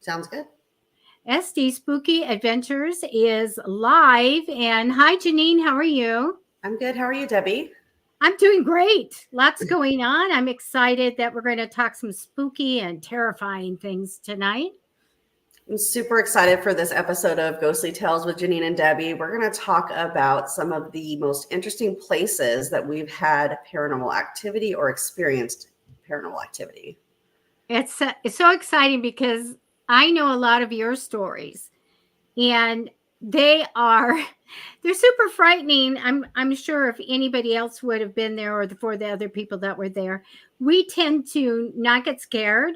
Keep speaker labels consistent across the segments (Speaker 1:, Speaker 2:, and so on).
Speaker 1: Sounds good.
Speaker 2: SD Spooky Adventures is live. And hi, Janine. How are you?
Speaker 1: I'm good. How are you, Debbie?
Speaker 2: I'm doing great. Lots going on. I'm excited that we're going to talk some spooky and terrifying things tonight.
Speaker 1: I'm super excited for this episode of Ghostly Tales with Janine and Debbie. We're going to talk about some of the most interesting places that we've had paranormal activity or experienced paranormal activity.
Speaker 2: It's so exciting because I know a lot of your stories, and they are they're super frightening. I'm sure if anybody else would have been there or for the other people that were there, we tend to not get scared,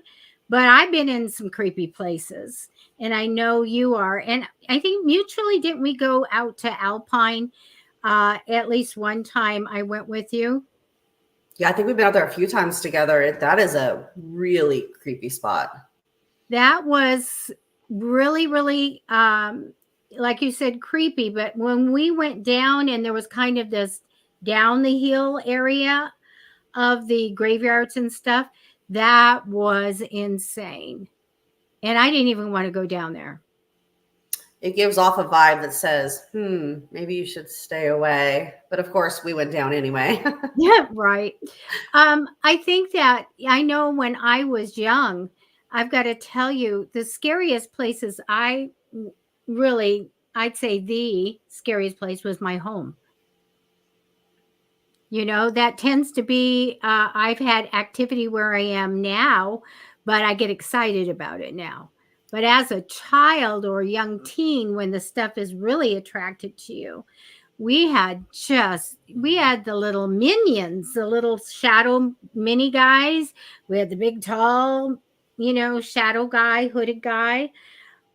Speaker 2: but I've been in some creepy places, and I know you are. And I think mutually, didn't we go out to Alpine at least one time? I went with you.
Speaker 1: Yeah, I think we've been out there a few times together. That is a really creepy spot.
Speaker 2: That was really, really, like you said, creepy. But when we went down and there was kind of this down the hill area of the graveyards and stuff, that was insane. And I didn't even want to go down there.
Speaker 1: It gives off a vibe that says, maybe you should stay away. But of course, we went down anyway.
Speaker 2: Yeah, right. I think that I know when I was young, I've got to tell you, the scariest places really, I'd say the scariest place was my home. That tends to be, I've had activity where I am now, but I get excited about it now. But as a child or a young teen, when the stuff is really attracted to you, we had the little minions, the little shadow mini guys. We had the big, tall, shadow guy, hooded guy.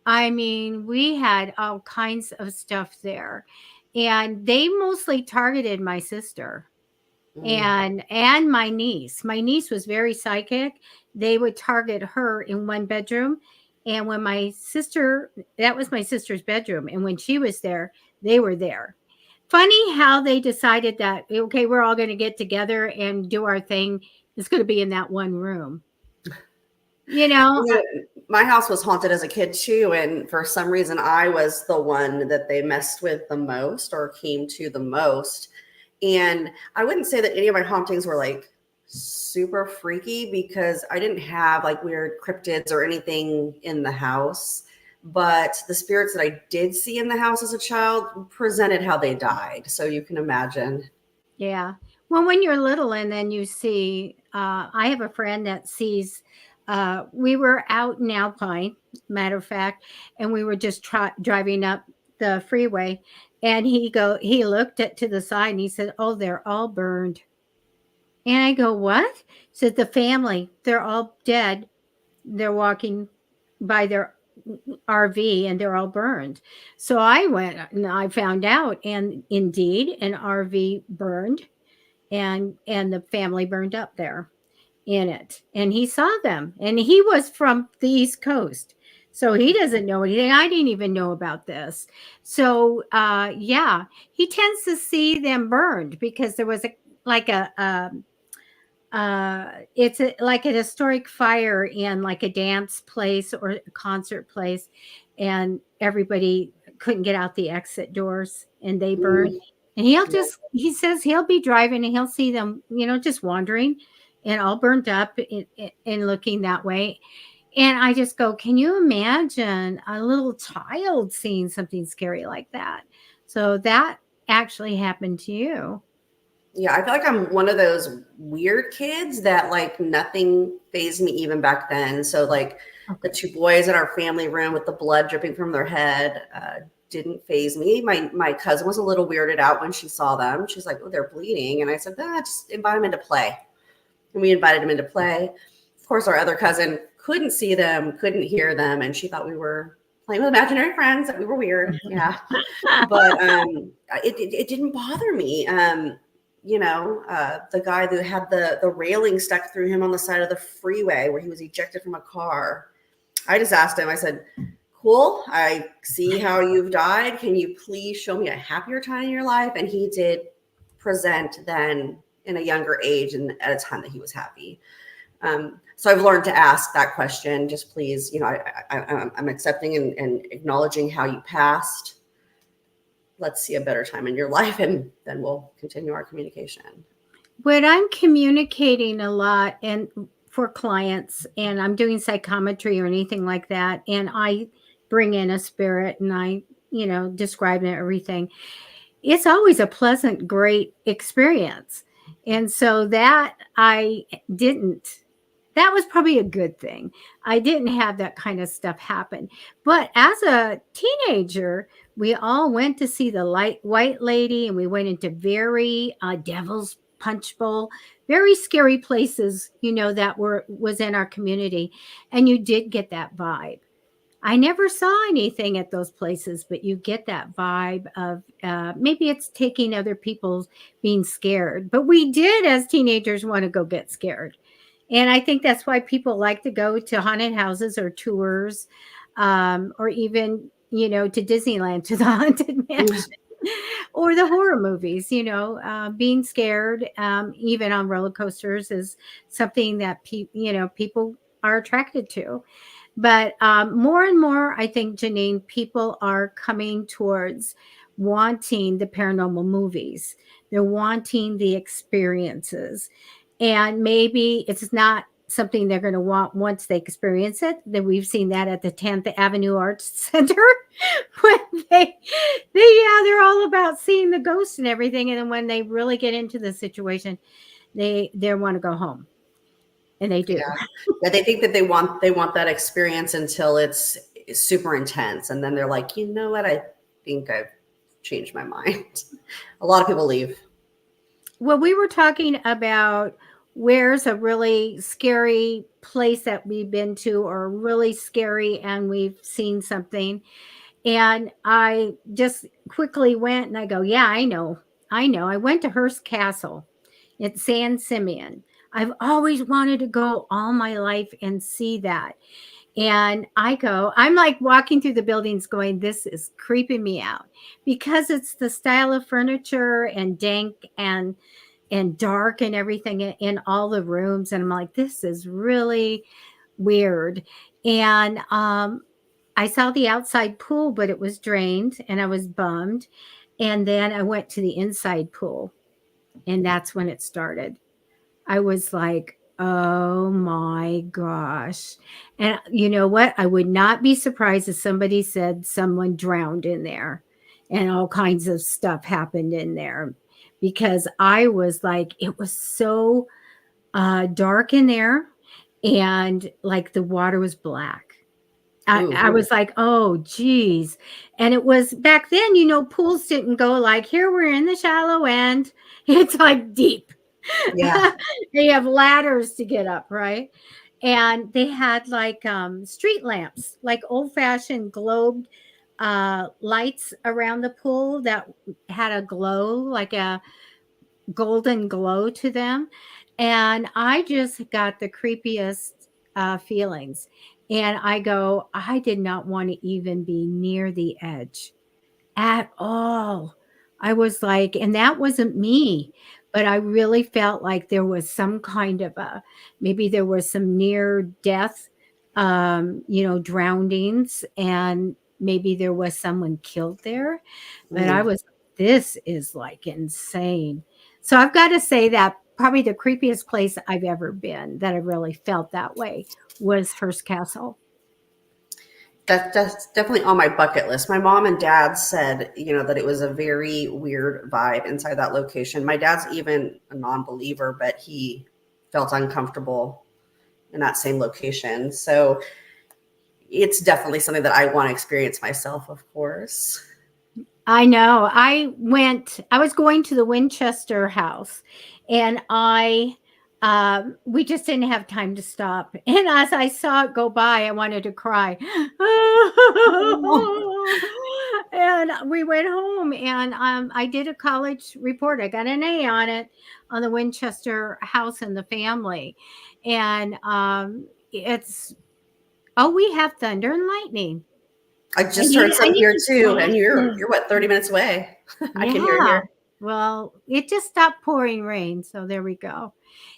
Speaker 2: I mean, we had all kinds of stuff there. And they mostly targeted my sister and my niece. My niece was very psychic. They would target her in one bedroom, and when my sister, that was my sister's bedroom, and when she was there, they were there. Funny how they decided that, okay, we're all going to get together and do our thing. It's going to be in that one room.
Speaker 1: Yeah, my house was haunted as a kid too, and for some reason I was the one that they messed with the most or came to the most. And I wouldn't say that any of my hauntings were like super freaky because I didn't have like weird cryptids or anything in the house. But the spirits that I did see in the house as a child presented how they died. So you can imagine.
Speaker 2: Yeah. Well, when you're little and then you see, I have a friend that sees, we were out in Alpine, matter of fact, and we were just driving up the freeway, and he looked to the side and he said, "Oh, they're all burned." And I go, "What?" He said, "The family, they're all dead. They're walking by their RV and they're all burned." So I went and I found out, and indeed, an RV burned, and the family burned up there in it, and he saw them, and he was from the East Coast, so he doesn't know anything. I didn't even know about this. So yeah, he tends to see them burned because there was a like a it's like a historic fire in like a dance place or a concert place, and everybody couldn't get out the exit doors and they burned. And he says he'll be driving and he'll see them, just wandering and all burned up and looking that way. And I just go, can you imagine a little child seeing something scary like that? So that actually happened to you.
Speaker 1: Yeah, I feel like I'm one of those weird kids that like nothing fazed me even back then. So like the two boys in our family room with the blood dripping from their head didn't faze me. My cousin was a little weirded out when she saw them. She's like, "Oh, they're bleeding," and I said, just invite them into play." And we invited them into play. Of course, our other cousin couldn't see them, couldn't hear them, and she thought we were playing with imaginary friends. That we were weird. Yeah, but it didn't bother me. The guy that had the railing stuck through him on the side of the freeway where he was ejected from a car. I just asked him, I said, "Cool, I see how you've died. Can you please show me a happier time in your life?" And he did present then in a younger age and at a time that he was happy. So I've learned to ask that question. Just please, I'm accepting and acknowledging how you passed. Let's see a better time in your life, and then we'll continue our communication.
Speaker 2: When I'm communicating a lot and for clients and I'm doing psychometry or anything like that, and I bring in a spirit and I, describe everything, it's always a pleasant, great experience. And so that I didn't, that was probably a good thing. I didn't have that kind of stuff happen. But as a teenager, we all went to see the white lady and we went into very devil's punch bowl, very scary places, that was in our community. And you did get that vibe. I never saw anything at those places, but you get that vibe of maybe it's taking other people being scared. But we did, as teenagers, want to go get scared. And I think that's why people like to go to haunted houses or tours, or even, to Disneyland, to the Haunted Mansion. Or the horror movies, being scared, even on roller coasters, is something that people are attracted to. But more and more, I think, Janine, people are coming towards wanting the paranormal movies. They're wanting the experiences. And maybe it's not something they're going to want once they experience it. That we've seen that at the 10th Avenue Arts Center when they're all about seeing the ghosts and everything. And then when they really get into the situation, they want to go home. And they do.
Speaker 1: Yeah. Yeah, they think that they want that experience until it's super intense, and then they're like, you know what? I think I've changed my mind. A lot of people leave.
Speaker 2: Well, we were talking about where's a really scary place that we've been to or really scary and we've seen something. And I just quickly went and I go, yeah, I know. I know. I went to Hearst Castle at San Simeon. I've always wanted to go all my life and see that. And I'm like walking through the buildings going, this is creeping me out because it's the style of furniture and dank and dark and everything in all the rooms. And I'm like, this is really weird. And I saw the outside pool, but it was drained and I was bummed. And then I went to the inside pool, and that's when it started. I was like, oh my gosh. And you know what? I would not be surprised if somebody said someone drowned in there and all kinds of stuff happened in there, because I was like, it was so dark in there, and like the water was black. I was like, oh, geez. And it was back then, pools didn't go like, here we're in the shallow end. It's like deep.
Speaker 1: Yeah.
Speaker 2: They have ladders to get up, right? And they had like street lamps, like old fashioned globe lights around the pool that had a glow, like a golden glow to them. And I just got the creepiest feelings. And I go, I did not want to even be near the edge at all. I was like, and that wasn't me, but I really felt like there was some kind of maybe there was some near death, drownings, and maybe there was someone killed there. But I
Speaker 1: Mm.
Speaker 2: was, this is like insane. So I've got to say that probably the creepiest place I've ever been that I really felt that way was Hearst Castle.
Speaker 1: That's definitely on my bucket list. My mom and dad said, that it was a very weird vibe inside that location. My dad's even a non-believer, but he felt uncomfortable in that same location. So it's definitely something that I want to experience myself, of course.
Speaker 2: I know. I was going to the Winchester house, and we just didn't have time to stop. And as I saw it go by, I wanted to cry.
Speaker 1: Oh,
Speaker 2: And we went home, and I did a college report. I got an A on it on the Winchester house and the family. And we have thunder and lightning.
Speaker 1: I just heard
Speaker 2: I
Speaker 1: some
Speaker 2: need
Speaker 1: here
Speaker 2: to
Speaker 1: too, and
Speaker 2: yeah.
Speaker 1: you're what, 30 minutes away. I can hear it
Speaker 2: Yeah.
Speaker 1: here.
Speaker 2: Well, it just stopped pouring rain, so there we go.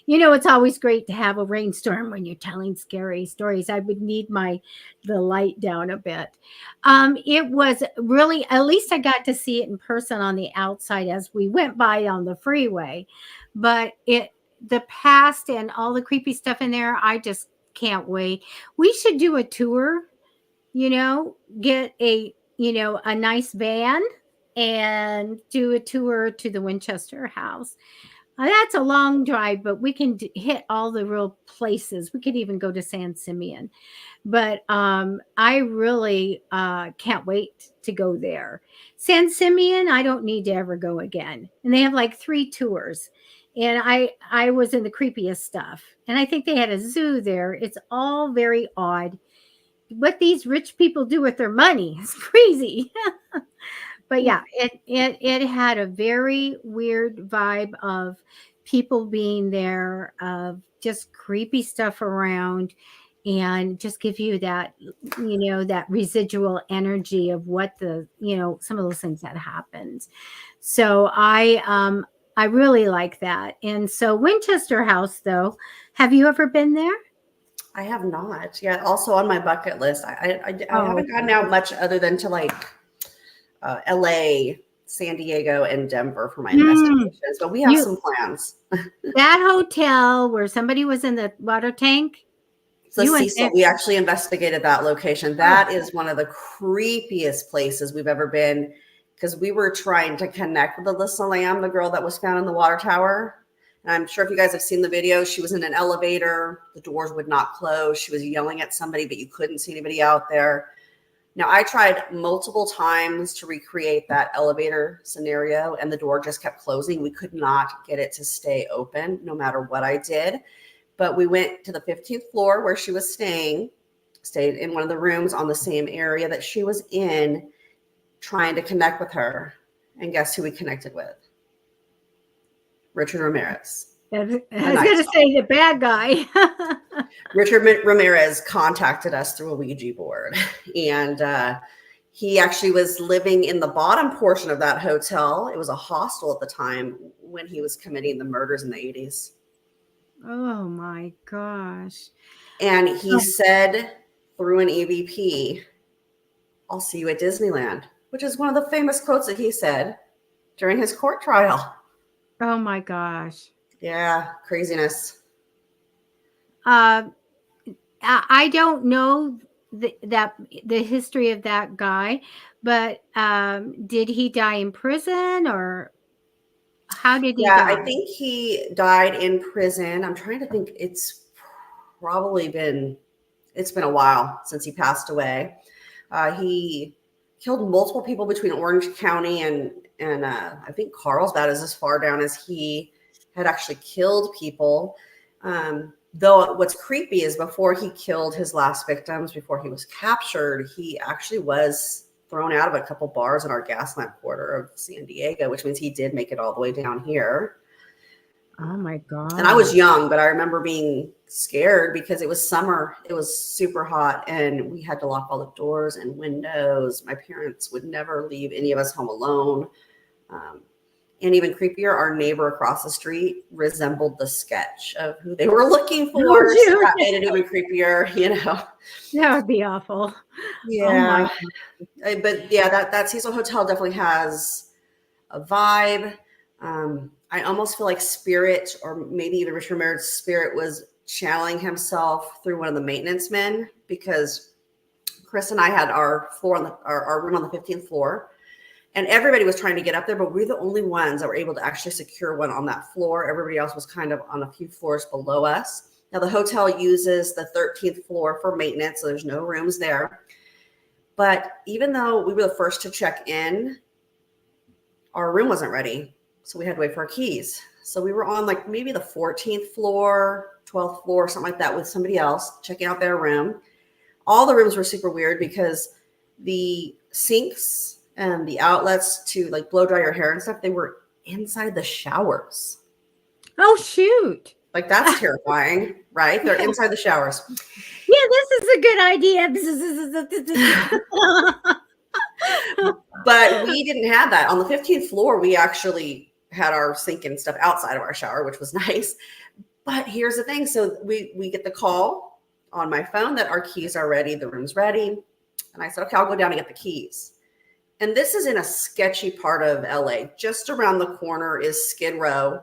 Speaker 2: It's always great to have a rainstorm when you're telling scary stories. I would need the light down a bit. It was really, at least I got to see it in person on the outside as we went by on the freeway. But the past and all the creepy stuff in there, I just can't wait. We should do a tour, get a nice van and do a tour to the Winchester house. That's a long drive, but we can hit all the real places. We could even go to San Simeon. But I really can't wait to go there. San Simeon, I don't need to ever go again. And they have like 3 tours. And I was in the creepiest stuff. And I think they had a zoo there. It's all very odd. What these rich people do with their money is crazy. But yeah, it had a very weird vibe of people being there, of just creepy stuff around, and just give you that, that residual energy of what some of those things that happened. So I really like that. And so Winchester House, though, have you ever been there?
Speaker 1: I have not yet. Also on my bucket list. I
Speaker 2: Oh,
Speaker 1: haven't gotten out much other than to like LA, San Diego, and Denver for my
Speaker 2: mm,
Speaker 1: investigations, but we have
Speaker 2: you
Speaker 1: some plans.
Speaker 2: that hotel where somebody was in the water tank,
Speaker 1: So
Speaker 2: you went
Speaker 1: Cecil,
Speaker 2: there.
Speaker 1: we actually investigated that location.
Speaker 2: Oh,
Speaker 1: That is one of the creepiest places we've ever been because we were trying to connect with Alyssa Lamb, the girl that was found in the water tower. And I'm sure if you guys have seen the video, she was in an elevator. The doors would not close. She was yelling at somebody, but you couldn't see anybody out there. Now, I tried multiple times to recreate that elevator scenario, and the door just kept closing. We could not get it to stay open no matter what I did. But we went to the 15th floor where she was stayed in one of the rooms on the same area that she was in, trying to connect with her. And guess who we connected with? Richard Ramirez.
Speaker 2: I was
Speaker 1: A
Speaker 2: going
Speaker 1: nice
Speaker 2: to say the bad guy.
Speaker 1: Richard Ramirez contacted us through a Ouija board, and he actually was living in the bottom portion of that hotel. It was a hostel at the time when he was committing the murders in the 80s.
Speaker 2: Oh my gosh.
Speaker 1: And he
Speaker 2: Oh,
Speaker 1: said through an EVP, "I'll see you at Disneyland," which is one of the famous quotes that he said during his court trial.
Speaker 2: oh my gosh.
Speaker 1: Yeah, craziness.
Speaker 2: Uh, I don't know the history of that guy, but did he die in prison, or how did he
Speaker 1: Yeah, I
Speaker 2: die?
Speaker 1: think he died in prison. I'm trying to think. Probably been it's been a while since he passed away. He killed multiple people between Orange County and I think Carlsbad is as far down as he had actually killed people. Though what's creepy is before he killed his last victims, before he was captured, he actually was thrown out of a couple bars in our Gaslamp quarter of San Diego, which means he did make it all the way down here.
Speaker 2: Oh my
Speaker 1: And I
Speaker 2: god.
Speaker 1: was young, but I remember being scared because it was summer. It was super hot, and we had to lock all the doors and windows. My parents would never leave any of us home alone. Um, and even creepier, our neighbor across the street resembled the sketch of who they were looking
Speaker 2: Oh
Speaker 1: for. So
Speaker 2: shoot.
Speaker 1: that made it even creepier.
Speaker 2: That would be awful. Oh my
Speaker 1: Yeah. But yeah, that Cecil Hotel definitely has a vibe. I almost feel like Spirit, or maybe even Richard Merritt's spirit, was channeling himself through one of the maintenance men, because Chris and I had our floor on our room on the 15th floor, and everybody was trying to get up there, but we're the only ones that were able to actually secure one on that floor. Everybody else was kind of on a few floors below us. Now the hotel uses the 13th floor for maintenance, so there's no rooms there. But even though we were the first to check in, our room wasn't ready. So we had to wait for our keys. So we were on like maybe the 14th floor, 12th floor, something like that, with somebody else checking out their room. All the rooms were super weird because the sinks and the outlets to like blow dry your hair and stuff, they were inside the showers.
Speaker 2: Oh shoot.
Speaker 1: Like that's terrifying, right? They're inside the showers.
Speaker 2: Yeah, this is a good idea.
Speaker 1: But we didn't have that. On the 15th floor, we actually had our sink and stuff outside of our shower, which was nice. But here's the thing. So we get the call on my phone that our keys are ready, the room's ready. And I said, okay, I'll go down and get the keys. And this is in a sketchy part of LA. Just around the corner is Skid Row.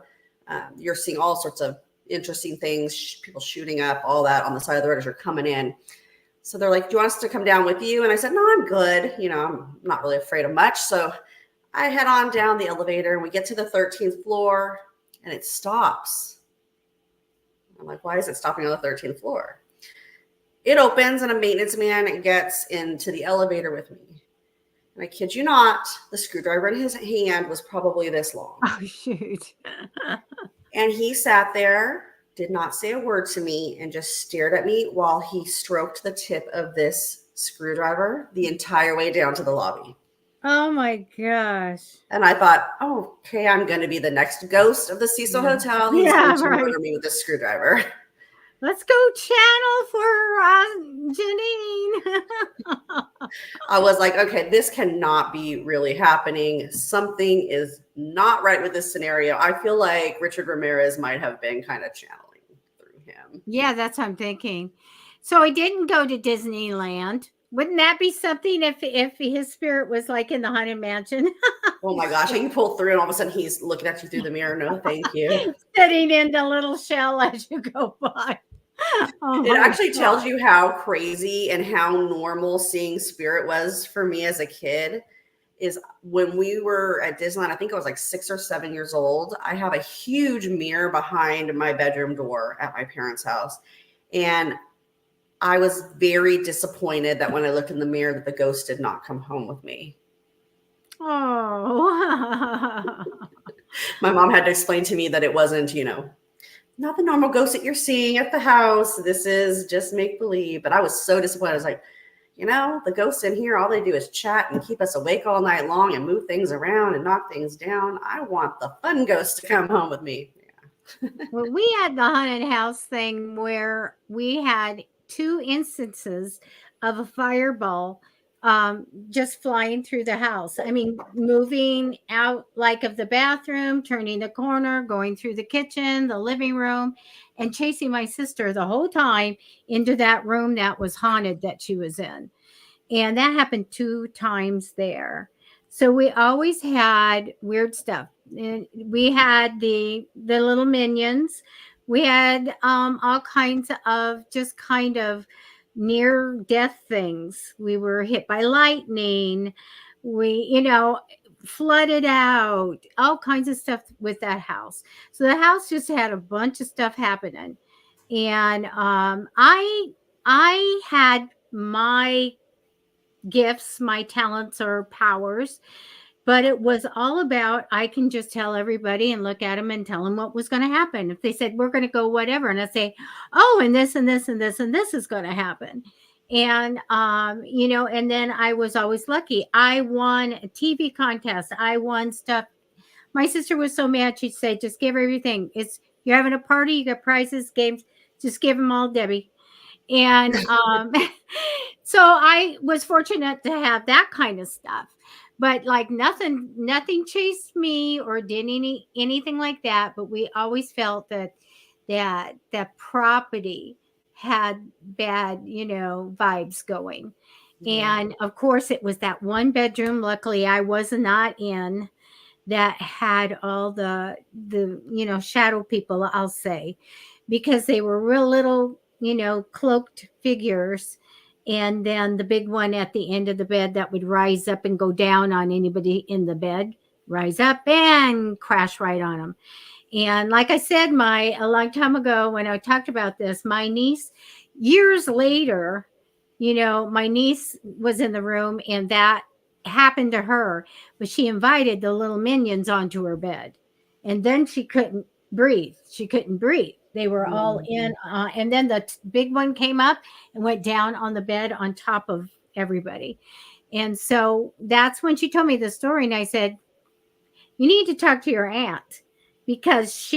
Speaker 1: You're seeing all sorts of interesting things, people shooting up, all that on the side of the road as you're coming in. So they're like, do you want us to come down with you? And I said, no, I'm good. You know, I'm not really afraid of much. So I head on down the elevator and we get to the 13th floor and it stops. I'm like, why is it stopping on the 13th floor? It opens and a maintenance man gets into the elevator with me. And I kid you not, the screwdriver in his hand was probably this long.
Speaker 2: Oh, shoot.
Speaker 1: And he sat there, did not say a word to me, and just stared at me while he stroked the tip of this screwdriver the entire way down to the lobby.
Speaker 2: Oh my gosh.
Speaker 1: And I thought, oh, okay, I'm going to be the next ghost of the Cecil
Speaker 2: Yeah.
Speaker 1: Hotel. He's
Speaker 2: Yeah,
Speaker 1: going to
Speaker 2: right.
Speaker 1: murder me with this screwdriver.
Speaker 2: Let's go channel for Janine.
Speaker 1: I was like, okay, this cannot be really happening. Something is not right with this scenario. I feel like Richard Ramirez might have been kind of channeling through him.
Speaker 2: Yeah, that's what I'm thinking. So he didn't go to Disneyland. Wouldn't that be something if his spirit was like in the Haunted Mansion?
Speaker 1: Oh my gosh, you pull through and all of a sudden he's looking at you through the mirror. No, thank you.
Speaker 2: Sitting in the little shell as you go by. Oh
Speaker 1: It
Speaker 2: my
Speaker 1: actually
Speaker 2: God.
Speaker 1: tells you how crazy and how normal seeing spirit was for me as a kid. Is when we were at Disneyland, I think I was like 6 or 7 years old. I have a huge mirror behind my bedroom door at my parents' house. And I was very disappointed that when I looked in the mirror that the ghost did not come home with me.
Speaker 2: Oh.
Speaker 1: My mom had to explain to me that it wasn't, you know, not the normal ghost that you're seeing at the house. This is just make believe. But I was so disappointed. I was like, you know, the ghosts in here, all they do is chat and keep us awake all night long and move things around and knock things down. I want the fun ghost to come home with me. Yeah.
Speaker 2: Well, we had the haunted house thing where we had 2 instances of a fireball just flying through the house. I mean, moving out like of the bathroom, turning the corner, going through the kitchen, the living room, and chasing my sister the whole time into that room that was haunted that she was in. And that happened 2 times there. So we always had weird stuff. And we had the little minions. We had all kinds of just kind of near death things. We were hit by lightning. We, flooded out, all kinds of stuff with that house. So the house just had a bunch of stuff happening. And I had my gifts, my talents or powers, but it was all about I can just tell everybody and look at them and tell them what was going to happen. If they said we're going to go whatever, and I say, oh, and this and this and this and this is going to happen. And and then I was always lucky. I won a TV contest. I won stuff. My sister was so mad. She'd say, just give everything. It's you're having a party, you got prizes, games, just give them all, Debbie. And so I was fortunate to have that kind of stuff. But like nothing chased me or did anything like that. But we always felt that property had bad, vibes going.
Speaker 1: Yeah.
Speaker 2: And of course it was that one bedroom. Luckily I was not in that had all the shadow people, I'll say, because they were real little, cloaked figures. And then the big one at the end of the bed that would rise up and go down on anybody in the bed, rise up and crash right on them. And like I said, a long time ago when I talked about this, my niece, years later, my niece was in the room and that happened to her, but she invited the little minions onto her bed. And then she couldn't breathe. She couldn't breathe. They were all in. And then the big one came up and went down on the bed on top of everybody. And so that's when she told me the story. And I said, you need to talk to your aunt because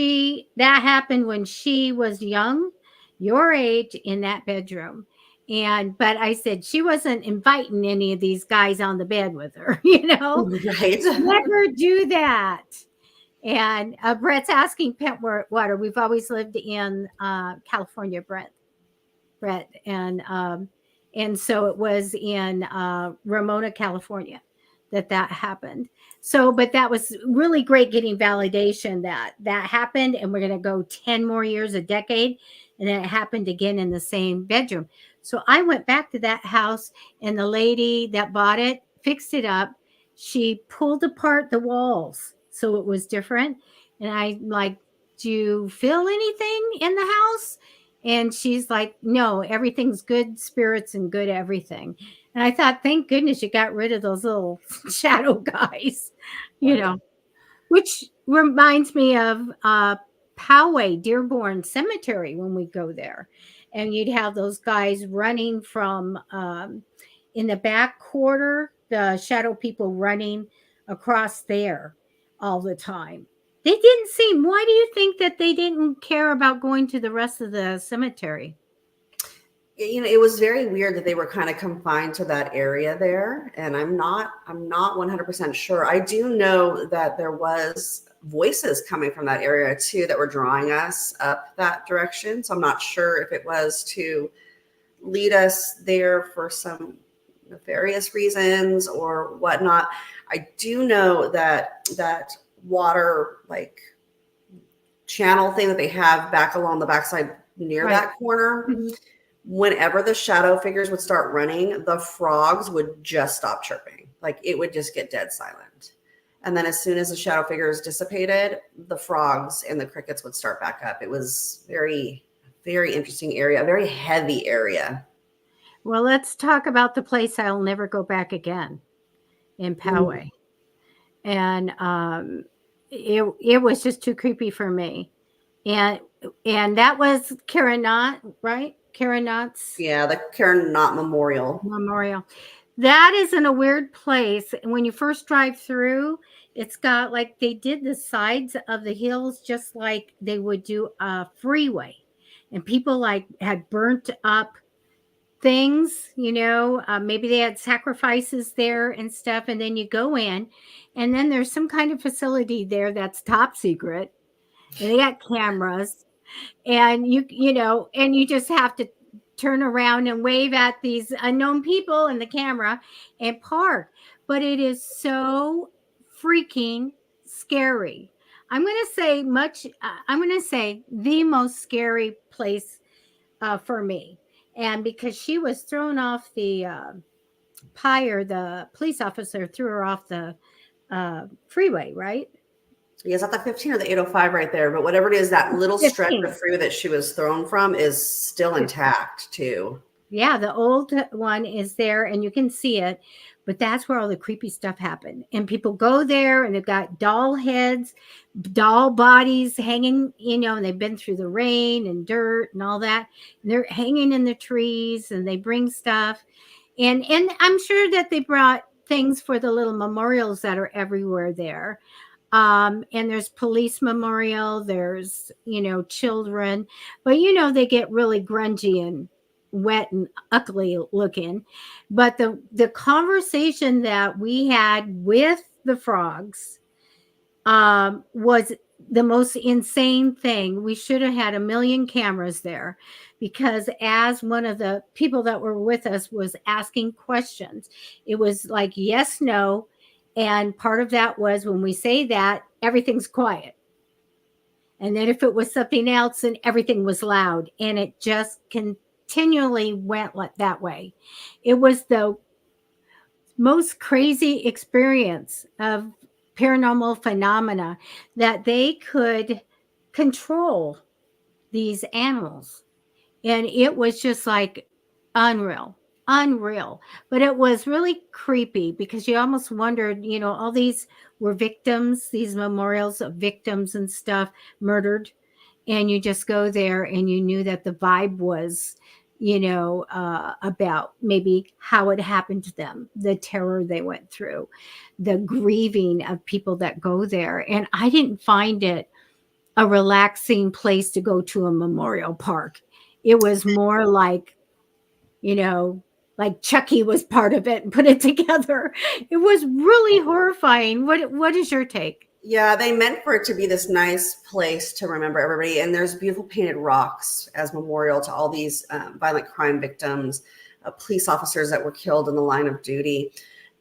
Speaker 2: that happened when she was young, your age, in that bedroom. But I said she wasn't inviting any of these guys on the bed with her,
Speaker 1: Right.
Speaker 2: never do that. And Brett's asking Pentwater. We've always lived in California, Brett, and so it was in Ramona, California, that happened. So, but that was really great getting validation that that happened, and we're going to go 10 more years, a decade, and then it happened again in the same bedroom. So I went back to that house, and the lady that bought it fixed it up. She pulled apart the walls so it was different, and I like, do you feel anything in the house? And she's like, no, everything's good spirits and good everything. And I thought, thank goodness you got rid of those little shadow guys, you
Speaker 1: Right.
Speaker 2: know, which reminds me of Poway, Dearborn Cemetery when we go there. And you'd have those guys running from in the back quarter, the shadow people running across there all the time. They didn't seem, why do you think that they didn't care about going to the rest of the cemetery?
Speaker 1: It was very weird that they were kind of confined to that area there, and I'm not 100% sure. I do know that there was voices coming from that area too that were drawing us up that direction, so I'm not sure if it was to lead us there for some nefarious reasons or whatnot. I do know that that water like channel thing that they have back along the backside near
Speaker 2: Right.
Speaker 1: that corner,
Speaker 2: Mhm.
Speaker 1: whenever the shadow figures would start running, the frogs would just stop chirping. Like it would just get dead silent. And then as soon as the shadow figures dissipated, the frogs and the crickets would start back up. It was very, very interesting area, a very heavy area.
Speaker 2: Well, let's talk about the place I'll never go back again in
Speaker 1: Mm.
Speaker 2: Poway. And it was just too creepy for me. And and that was Karen Knott, right? Karen Knott's
Speaker 1: Yeah, the Karen Knott Memorial.
Speaker 2: memorial. That is in a weird place. When you first drive through, it's got like they did the sides of the hills just like they would do a freeway. And people like had burnt up things, maybe they had sacrifices there and stuff. And then you go in, and then there's some kind of facility there that's top secret. And they got cameras, and and you just have to turn around and wave at these unknown people in the camera and park. But it is so freaking scary. I'm going to say the most scary place for me. And because she was thrown off the pyre, the police officer threw her off the freeway, right?
Speaker 1: Yeah, is that the 15 or the 805 right there? But whatever it is, that little stretch of
Speaker 2: 15.
Speaker 1: freeway that she was thrown from is still intact too.
Speaker 2: Yeah, the old one is there and you can see it, but that's where all the creepy stuff happened. And people go there and they've got doll heads, doll bodies hanging, and they've been through the rain and dirt and all that. And they're hanging in the trees and they bring stuff. And I'm sure that they brought things for the little memorials that are everywhere there. And there's police memorial, there's, children, but they get really grungy and wet and ugly looking. But the conversation that we had with the frogs was the most insane thing. We should have had a million cameras there, because as one of the people that were with us was asking questions, it was like yes, no. And part of that was when we say that, everything's quiet. And then if it was something else, then everything was loud. And it just continually went like that way. It was the most crazy experience of paranormal phenomena, that they could control these animals. And it was just like unreal, unreal. But it was really creepy because you almost wondered, all these were victims, these memorials of victims and stuff, murdered. And you just go there and you knew that the vibe was, about maybe how it happened to them, the terror they went through, the grieving of people that go there. And I didn't find it a relaxing place to go to a memorial park. It was more you know, like Chucky was part of it and put it together. It was really horrifying. What is your take?
Speaker 1: Yeah, they meant for it to be this nice place to remember everybody. And there's beautiful painted rocks as memorial to all these violent crime victims, police officers that were killed in the line of duty.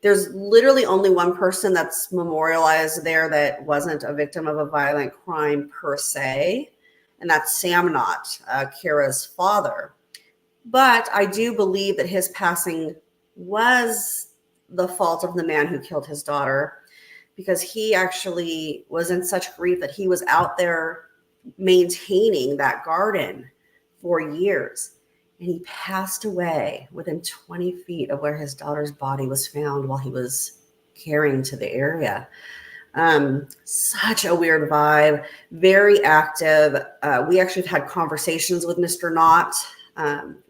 Speaker 1: There's literally only one person that's memorialized there that wasn't a victim of a violent crime per se, and that's Samnot, Kira's father. But I do believe that his passing was the fault of the man who killed his daughter, because he actually was in such grief that he was out there maintaining that garden for years. And he passed away within 20 feet of where his daughter's body was found while he was caring to the area. Such a weird vibe, very active. We actually had conversations with Mr. Knott,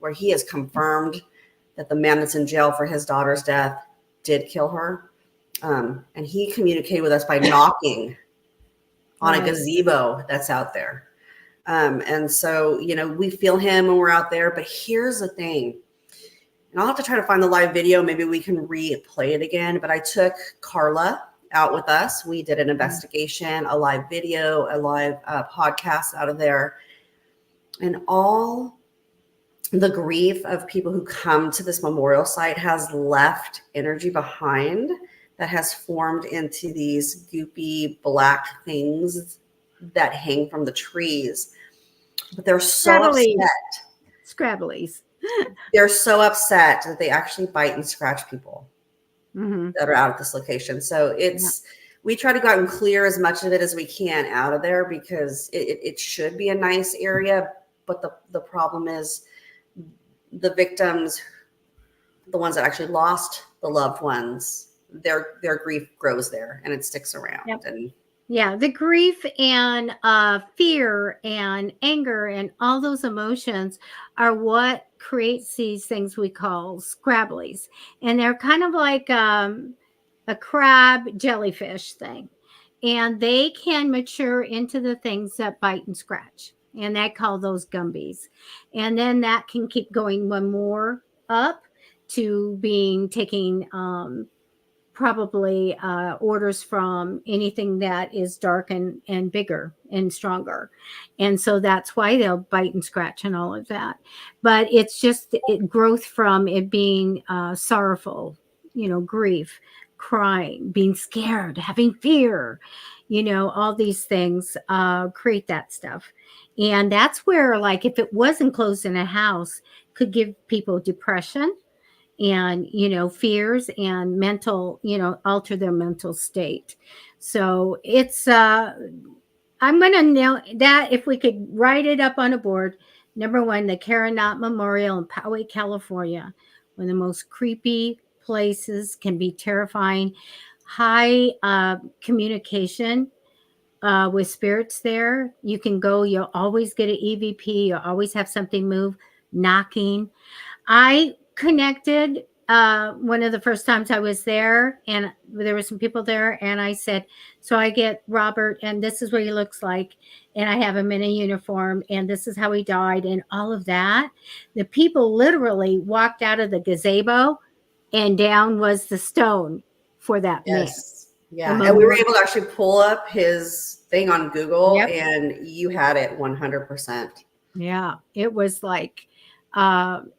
Speaker 1: where he has confirmed that the man that's in jail for his daughter's death did kill her. And he communicated with us by knocking on a gazebo that's out there. And so, we feel him when we're out there. But here's the thing, and I'll have to try to find the live video. Maybe we can replay it again. But I took Carla out with us. We did an investigation, a live video, a live podcast out of there. And all the grief of people who come to this memorial site has left energy behind that has formed into these goopy black things that hang from the trees. But they're so upset.
Speaker 2: Scrabblies.
Speaker 1: They're so upset that they actually bite and scratch people that are out at this location. So we try to go out and clear as much of it as we can out of there, because it should be a nice area. But the problem is the victims, the ones that actually lost the loved ones, their grief grows there and it sticks around.
Speaker 2: Yep.
Speaker 1: And
Speaker 2: yeah, the grief and fear and anger and all those emotions are what creates these things we call scrabblies. And they're kind of like a crab jellyfish thing. And they can mature into the things that bite and scratch. And I call those gumbies. And then that can keep going one more up to being taking probably orders from anything that is dark and bigger and stronger. And so that's why they'll bite and scratch and all of that. But it's just growth from it being sorrowful, grief, crying, being scared, having fear, all these things create that stuff. And that's where, like, if it was enclosed in a house, could give people depression and fears and mental, alter their mental state. So it's I'm gonna nail that. If we could write it up on a board, number one, the Karanat Memorial in Poway, California, one of the most creepy places, can be terrifying. High communication with spirits there. You can go, you'll always get an EVP, you'll always have something move, knocking. I connected one of the first times I was there, and there were some people there, and I said, so I get Robert, and this is what he looks like, and I have him in a uniform, and this is how he died, and all of that. The people literally walked out of the gazebo, and down was the stone for that man.
Speaker 1: yes, yeah. And we were able to actually pull up his thing on Google,
Speaker 2: Yep.
Speaker 1: and you had it 100%.
Speaker 2: Yeah, it was like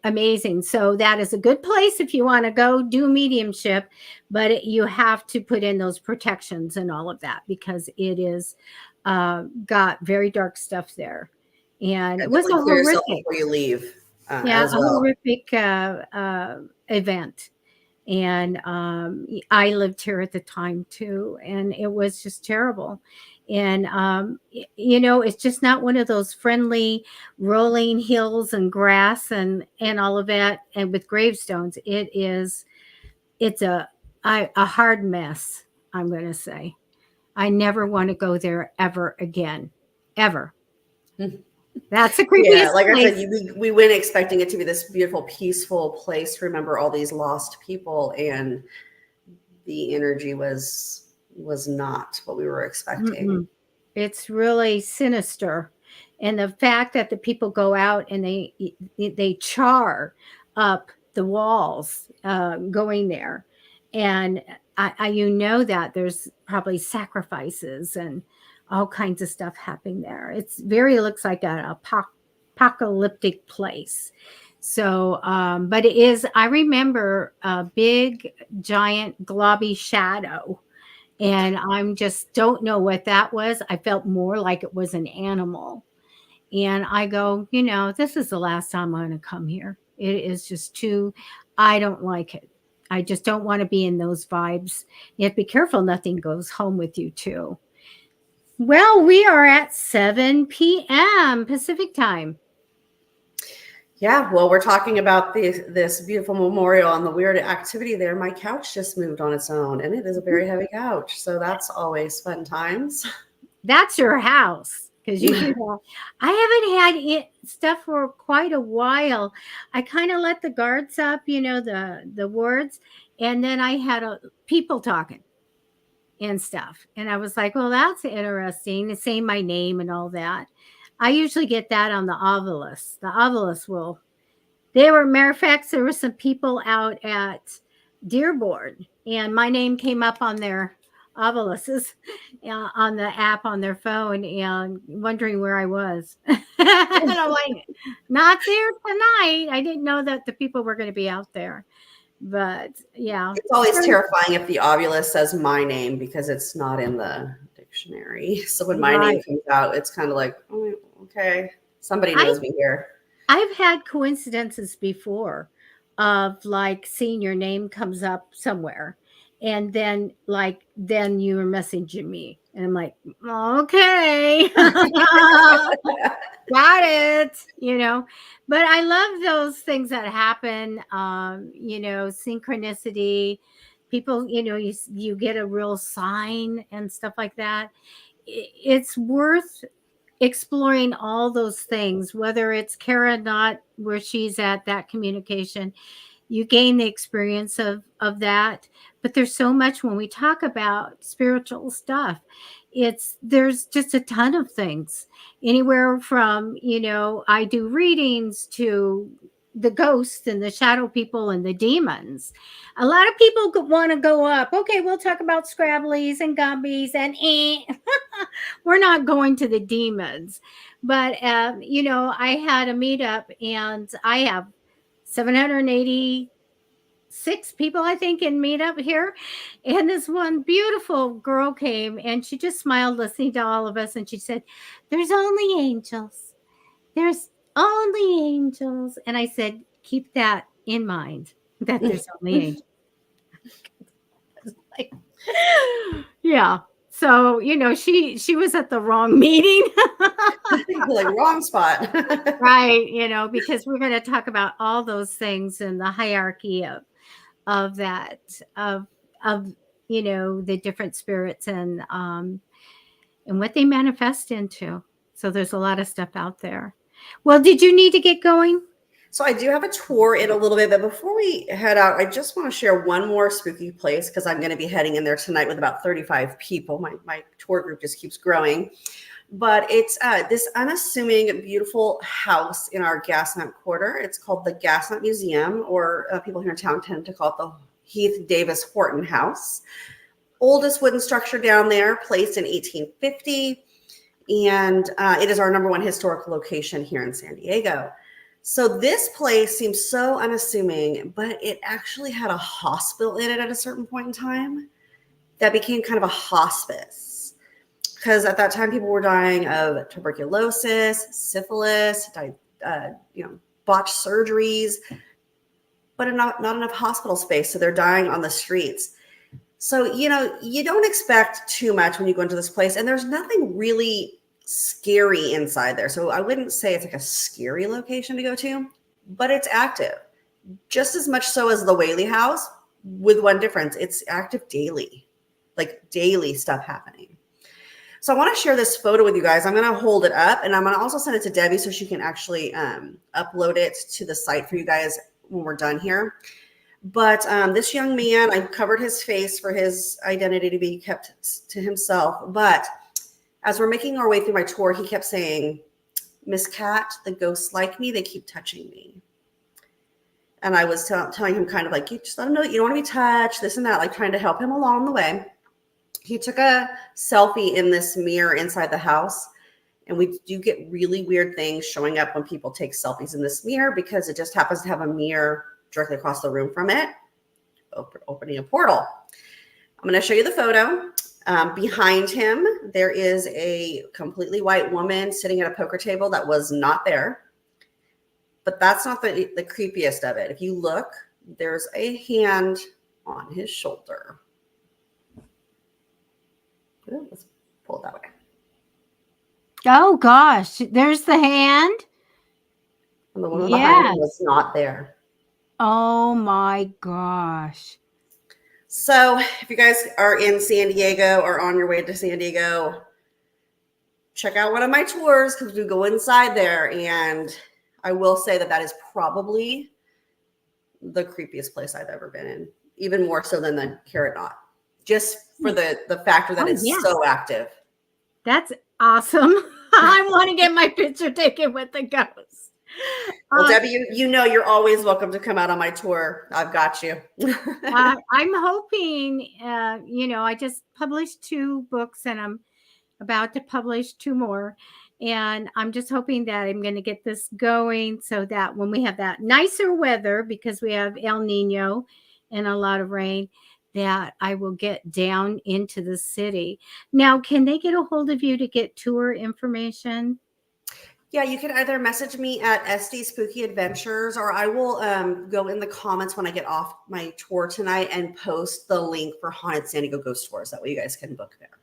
Speaker 2: amazing. So that is a good place if you want to go do mediumship, but you have to put in those protections and all of that, because it is got very dark stuff there. And it was a
Speaker 1: Clear yourself
Speaker 2: horrific,
Speaker 1: before you leave.
Speaker 2: yeah,
Speaker 1: As
Speaker 2: a
Speaker 1: well.
Speaker 2: horrific event. And I lived here at the time too, and it was just terrible. And it's just not one of those friendly rolling hills and grass and all of that, and with gravestones. It's a hard mess, I'm going to say. I never want to go there ever again, ever. That's the creepiest
Speaker 1: Yeah, like
Speaker 2: place.
Speaker 1: I said, we went expecting it to be this beautiful, peaceful place to remember all these lost people, and the energy was not what we were expecting.
Speaker 2: Mm-mm. It's really sinister. And the fact that the people go out and they char up the walls going there. And you know that there's probably sacrifices and all kinds of stuff happening there. It's very looks like a apocalyptic place. So, but it is. I remember a big, giant, globby shadow, and I'm just don't know what that was. I felt more like it was an animal, and I go, this is the last time I'm going to come here. It is just too. I don't like it. I just don't want to be in those vibes. You have to be careful nothing goes home with you too. Well, we are at 7 p.m. Pacific time.
Speaker 1: Yeah, well, we're talking about this beautiful memorial and the weird activity there. My couch just moved on its own, and it is a very heavy couch, so that's always fun times.
Speaker 2: That's your house because you do that. I haven't had stuff for quite a while. I kind of let the guards up, the wards, and then I had people talking and stuff. And I was like, well, that's interesting. To say my name and all that. I usually get that on the obelisk. The obelisk will. Matter of fact, there were some people out at Dearborn, and my name came up on their obelisks on the app on their phone and wondering where I was. And I'm like, not there tonight. I didn't know that the people were going to be out there. But yeah.
Speaker 1: It's always terrifying if the obelisk says my name because it's not in the dictionary. So when my name comes out, it's kind of like, oh, okay, somebody knows me here.
Speaker 2: I've had coincidences before of like seeing your name comes up somewhere and then you were messaging me and I'm like, okay. Got it, but I love those things that happen, synchronicity, people, you get a real sign and stuff like that. It's worth exploring all those things, whether it's Kara not where she's at that communication, you gain the experience of that. But there's so much when we talk about spiritual stuff. There's just a ton of things, anywhere from I do readings to the ghosts and the shadow people and the demons. A lot of people want to go up. Okay, we'll talk about Scrabblies and Gumbies and we're not going to the demons. But I had a meetup and I have 786 people, I think, in meetup here. And this one beautiful girl came and she just smiled listening to all of us. And she said, there's only angels. There's only angels. And I said, keep that in mind, that there's only angels. Like, yeah. So, she was at the wrong meeting.
Speaker 1: Like wrong spot.
Speaker 2: Right. Because we're going to talk about all those things and the hierarchy of that, of the different spirits and what they manifest into. So there's a lot of stuff out there. Well, did you need to get going?
Speaker 1: So I do have a tour in a little bit, but before we head out, I just want to share one more spooky place because I'm going to be heading in there tonight with about 35 people. My tour group just keeps growing. But it's this unassuming, beautiful house in our Gaslamp Quarter. It's called the Gaslamp Museum, or people here in town tend to call it the Heath Davis Horton House. Oldest wooden structure down there, placed in 1850. And it is our #1 historical location here in San Diego. So this place seems so unassuming, but it actually had a hospital in it at a certain point in time that became kind of a hospice. Because at that time, people were dying of tuberculosis, syphilis, botched surgeries, but not enough hospital space. So they're dying on the streets. So, you don't expect too much when you go into this place. And there's nothing really scary inside there. So I wouldn't say it's like a scary location to go to, but it's active. Just as much so as the Whaley House, with one difference. It's active daily, like daily stuff happening. So I want to share this photo with you guys. I'm going to hold it up and I'm going to also send it to Debbie so she can actually upload it to the site for you guys when we're done here. But this young man, I covered his face for his identity to be kept to himself. But as we're making our way through my tour, he kept saying, Miss Cat, the ghosts like me. They keep touching me. And I was telling him kind of like, you just let him know that you don't want to be touched, this and that, like trying to help him along the way. He took a selfie in this mirror inside the house. And we do get really weird things showing up when people take selfies in this mirror because it just happens to have a mirror directly across the room from it, opening a portal. I'm going to show you the photo. Behind him, there is a completely white woman sitting at a poker table that was not there. But that's not the creepiest of it. If you look, there's a hand on his shoulder. Ooh, let's pull it that way.
Speaker 2: Oh gosh, there's the hand.
Speaker 1: And the woman behind him was not there.
Speaker 2: Oh my gosh.
Speaker 1: So if you guys are in San Diego or on your way to San Diego, check out one of my tours because we go inside there. And I will say that that is probably the creepiest place I've ever been in, even more so than the Carrot Knot, just for the factor that it's so active.
Speaker 2: That's awesome. I want to get my picture taken with the ghost.
Speaker 1: Well, Debbie, you know you're always welcome to come out on my tour. I've got you.
Speaker 2: I'm hoping, I just published 2 books and I'm about to publish 2 more. And I'm just hoping that I'm going to get this going so that when we have that nicer weather, because we have El Nino and a lot of rain, that I will get down into the city. Now, can they get a hold of you to get tour information?
Speaker 1: Yeah, you can either message me at SD Spooky Adventures, or I will go in the comments when I get off my tour tonight and post the link for Haunted San Diego Ghost Tours. That way you guys can book there.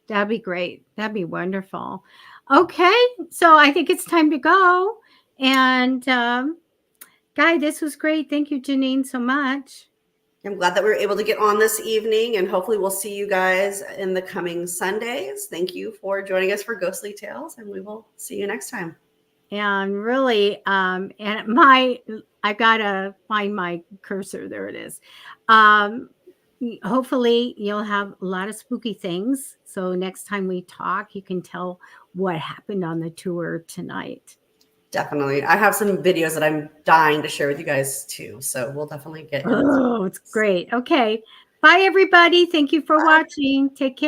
Speaker 2: That'd be great. That'd be wonderful. Okay, so I think it's time to go. And Guy, this was great. Thank you, Janine, so much.
Speaker 1: I'm glad that we were able to get on this evening, and hopefully we'll see you guys in the coming Sundays. Thank you for joining us for Ghostly Tales, and we will see you next time.
Speaker 2: And really, I gotta find my cursor. There it is. Hopefully you'll have a lot of spooky things. So next time we talk, you can tell what happened on the tour tonight.
Speaker 1: Definitely. I have some videos that I'm dying to share with you guys too. So we'll definitely get into
Speaker 2: Oh, it's great. Okay. Bye, everybody. Thank you for watching. Take care.